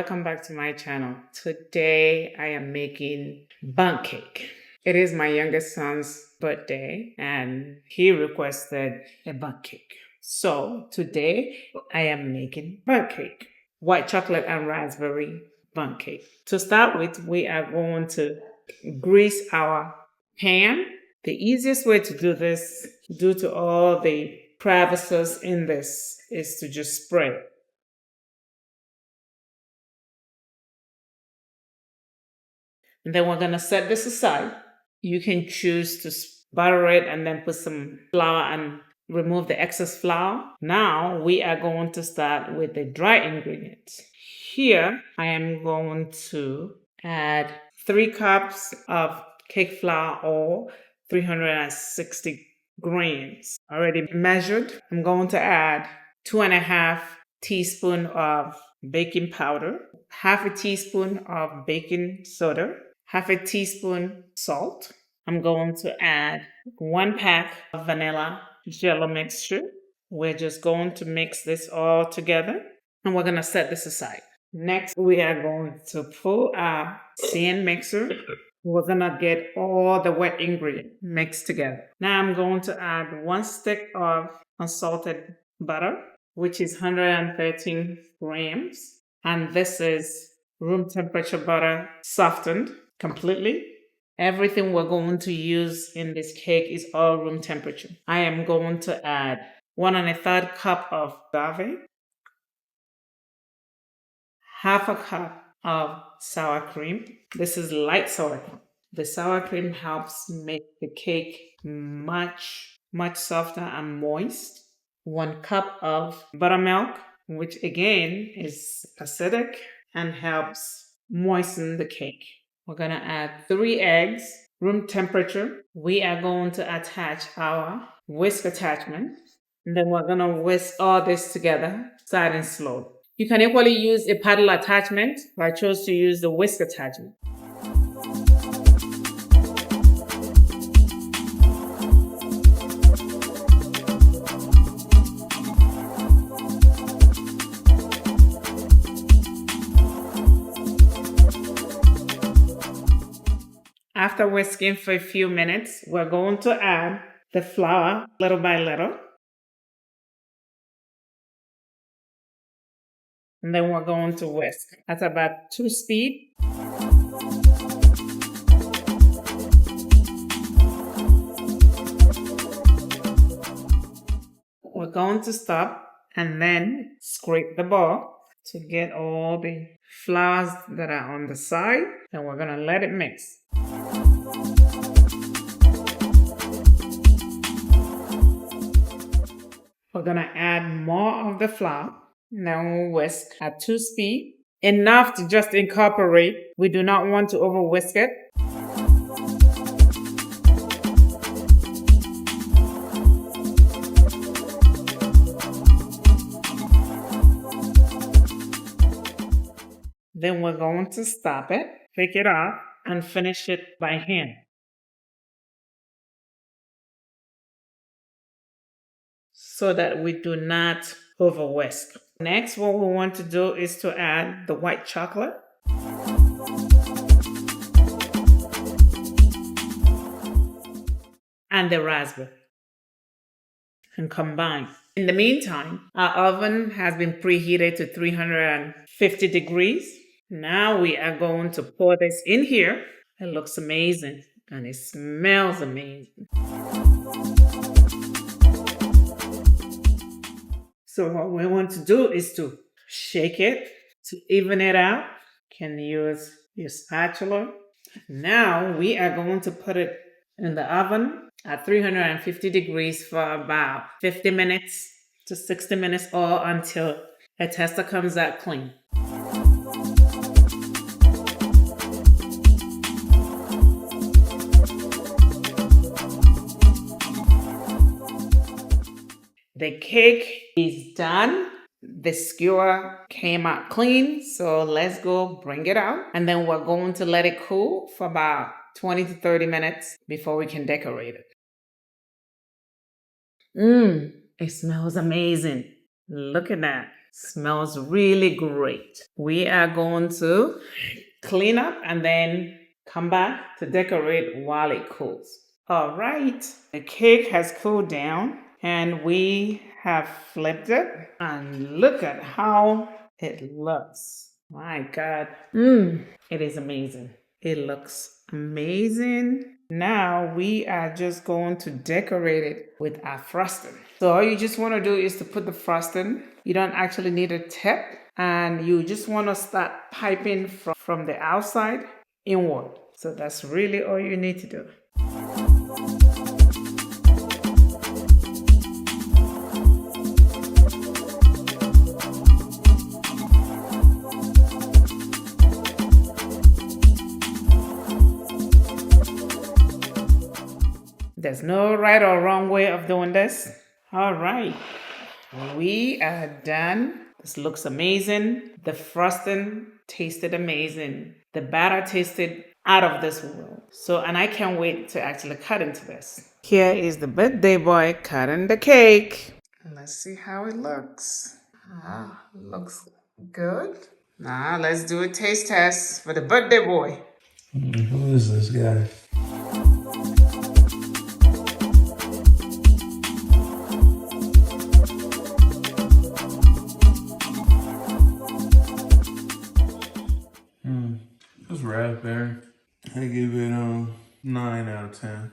welcome back to my channel. Today I am making bundt cake. It is my youngest son's birthday and he requested a bundt cake. So today I am making bundt cake. White chocolate and raspberry bundt cake. To start with, we are going to grease our pan. The easiest way to do this, due to all the crevices in this, is to just spread. And then we're going to set this aside. You can choose to butter it and then put some flour and remove the excess flour. Now we are going to start with the dry ingredients. Here I am going to add 3 cups of cake flour or 360 grams already measured. I'm going to add 2.5 teaspoons of baking powder, half a teaspoon of baking soda, half a teaspoon salt. I'm going to add 1 pack of vanilla jello mixture. We're just going to mix this all together and we're going to set this aside. Next, we are going to pull our stand mixer. We're going to get all the wet ingredients mixed together. Now I'm going to add 1 stick of unsalted butter, which is 113 grams. And this is room temperature butter, softened completely. Everything we're going to use in this cake is all room temperature. I am going to add 1 1/3 cup of agave, half a cup of sour cream. This is light sour cream. The sour cream helps make the cake much softer and moist. 1 cup of buttermilk, which again is acidic and helps moisten the cake. We're going to add 3 eggs, room temperature. We are going to attach our whisk attachment. And then we're going to whisk all this together, starting slow. You can equally use a paddle attachment, but I chose to use the whisk attachment. After whisking for a few minutes, we're going to add the flour little by little. And then we're going to whisk at about 2 speed. We're going to stop and then scrape the ball to get all the flours that are on the side. And we're going to let it mix. We're going to add more of the flour. Now we'll whisk at 2 speed. Enough to just incorporate. We do not want to over whisk it. Then we're going to stop it, pick it up, and finish it by hand. So that we do not over whisk. Next, what we want to do is to add the white chocolate. And the raspberry. And combine. In the meantime, our oven has been preheated to 350 degrees. Now we are going to pour this in here. It looks amazing and it smells amazing. So what we want to do is to shake it to even it out. You can use your spatula. Now we are going to put it in the oven at 350 degrees for about 50 minutes to 60 minutes or until a tester comes out clean. The cake is done. The skewer came out clean, so let's go bring it out. And then we're going to let it cool for about 20 to 30 minutes before we can decorate it. It smells amazing. Look at that. Smells really great. We are going to clean up and then come back to decorate while it cools. All right, the cake has cooled down and we have flipped it, and look at how it looks. My God, it is amazing. It looks amazing. Now we are just going to decorate it with our frosting. So all you just want to do is to put the frosting. You don't actually need a tip, and you just want to start piping from the outside inward. So that's really all you need to do. There's no right or wrong way of doing this. All right, we are done. This looks amazing. The frosting tasted amazing. The batter tasted out of this world. And I can't wait to actually cut into this. Here is the birthday boy cutting the cake. Let's see how it looks. Looks good. Now let's do a taste test for the birthday boy. Who is this guy? It's raspberry. I give it 9 out of 10.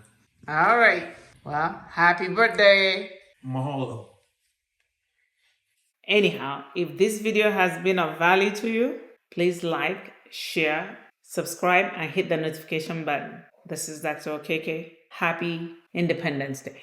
All right. Well, happy birthday. Mahalo. Anyhow, if this video has been of value to you, please like, share, subscribe, and hit the notification button. This is Dr. Okeke. Happy Independence Day.